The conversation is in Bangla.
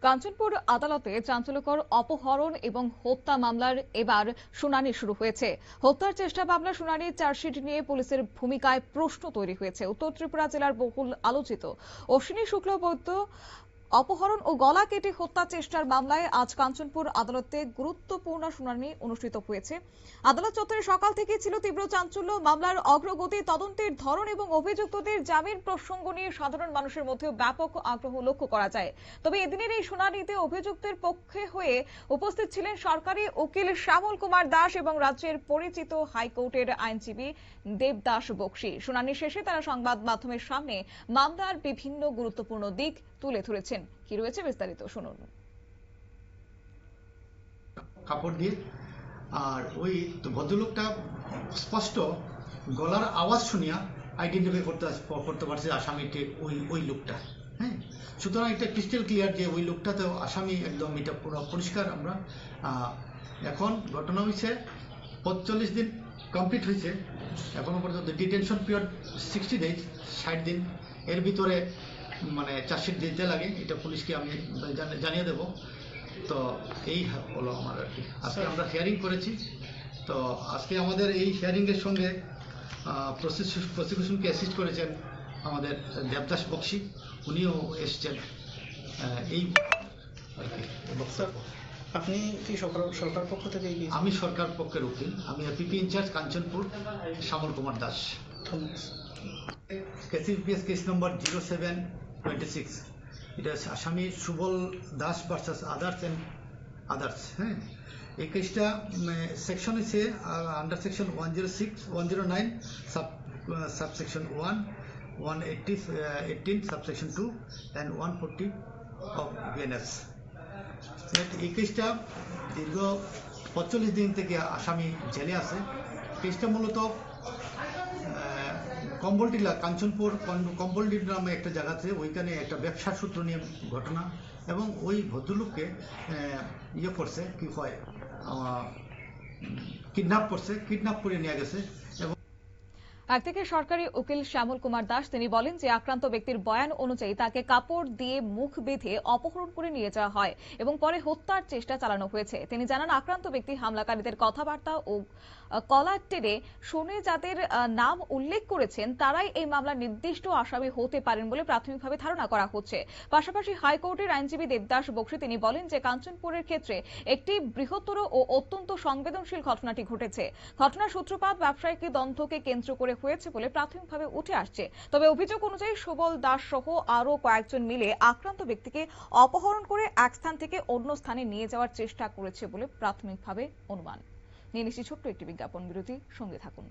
কাঞ্চনপুর আদালতে চাঞ্চল্যকর অপহরণ এবং হত্যা মামলার এবার শুনানি শুরু হয়েছে। হত্যার চেষ্টা মামলার শুনানি চার্জশিট নিয়ে পুলিশের ভূমিকায় প্রশ্ন তৈরি হয়েছে। উত্তর ত্রিপুরা জেলার বহুল আলোচিত অশ্বিনী শুক্লবৈদ্য অপহরণ ও গলা কেটে হত্যা চেষ্টার মামলায় আজ কাঞ্চনপুর আদালতে গুরুত্বপূর্ণ শুনানি অনুষ্ঠিত হয়েছে। আদালত চত্বরে সকাল থেকে ছিল তীব্র চাঞ্চল্য। মামলার অগ্রগতি, তদন্তের ধরন এবং অভিযুক্তদের জামিন প্রসঙ্গ নিয়ে সাধারণ মানুষের মধ্যে ব্যাপক আগ্রহ লক্ষ্য করা যায়। তবে এদিনের এই শুনানিতে অভিযুক্তের পক্ষে হয়ে উপস্থিত ছিলেন সরকারি উকিল শ্যামল কুমার দাস এবং রাজ্যের পরিচিত হাইকোর্টের আইনজীবী দেবদাস বক্সী। শুনানি শেষে তারা সংবাদ মাধ্যমের সামনে মামলার বিভিন্ন গুরুত্বপূর্ণ দিক তুলে ধরেছেন। কি রয়েছে বিস্তারিত শুনুন। কাপড় দিয়ে আর ওই ভদ্রলোকটা স্পষ্ট গলার আওয়াজ শুনিয়া আইডেন্টিফাই করতে পারছে আসামিটি ওই লোকটা। হ্যাঁ, সুতরাং এটা ক্রিস্টাল ক্লিয়ার যে ওই লোকটা তো আসামি, একদম এটা পুরো পরিষ্কার। আমরা এখন ঘটনা হয়েছে 45 দিন কমপ্লিট হয়েছে এখনো পর্যন্ত। ডিটেনশন পিরিয়ড 60 ডেজ, 60 দিন। এর ভিতরে মানে চার্জশিট দিতে লাগে, এটা পুলিশকে আমি জানিয়ে দেব। তো এই হলো আমার আর কি। আজকে আমরা হিয়ারিং করেছি। তো আজকে আমাদের এই হিয়ারিংয়ের সঙ্গে প্রসিকিউশনকে অ্যাসিস্ট করেছেন আমাদের দেবদাস বক্সী, উনিও এসছেন। এই আপনি কি সরকার পক্ষ থেকে? আমি সরকার পক্ষের উকিল, আমি PP in-charge Kanchanpur, Shyamal Kumar Das. Case number 0726। এটা আসামি সুবল দাস ভার্সাস আদার্স। হ্যাঁ, এই কেসটা সেকশন হচ্ছে under section 106, 109 subsection 1, 118 subsection 2 and 140 of BNS. এই কেসটা দীর্ঘ 45 দিন থেকে আসামি জেলে আছে। কেসটা মূলত কম্বলটিলা, কাঞ্চনপুর কম্বলটিলা নামে একটা জায়গাতে, ওইখানে একটা ব্যবসার সূত্র নিয়ে ঘটনা। এবং ওই ভদ্রলোককে ইয়ে করছে, কি হয়, কিডন্যাপ করছে, কিডন্যাপ করে নিয়ে গেছে। একদিকে সরকারি উকিল শ্যামল কুমার দাস তিনি বলেন যে আক্রান্ত ব্যক্তির বয়ান অনুযায়ী তাকে কাপড় দিয়ে মুখ বেঁধে অপহরণ করে নিয়ে যাওয়া হয় এবং পরে হত্যার চেষ্টা চালানো হয়েছে। তিনি জানান আক্রান্ত ব্যক্তি হামলাকারীদের কথাবার্তা ও কলার টেনে শুনে যাদের নাম উল্লেখ করেছেন তারাই এই মামলার নির্দিষ্ট আসামি হতে পারেন বলে প্রাথমিকভাবে ধারণা করা হচ্ছে। পাশাপাশি হাইকোর্টের আইনজীবী দেবদাস বক্সী তিনি বলেন যে কাঞ্চনপুরের ক্ষেত্রে একটি বৃহত্তর ও অত্যন্ত সংবেদনশীল ঘটনাটি ঘটেছে। ঘটনার সূত্রপাত ব্যবসায়িক দ্বন্দ্বকে কেন্দ্র করে হয়েছে বলে প্রাথমিকভাবে উঠে আসছে। তবে অভিযোগ অনুযায়ী সুবল দাস সহ আরো কয়েকজন মিলে আক্রান্ত ব্যক্তিকে অপহরণ করে এক স্থান থেকে অন্য স্থানে নিয়ে যাওয়ার চেষ্টা করেছে বলে প্রাথমিকভাবে অনুমান। নিয়ে নিচ্ছি ছোট্ট একটি বিজ্ঞাপন বিরতি, সঙ্গে থাকুন।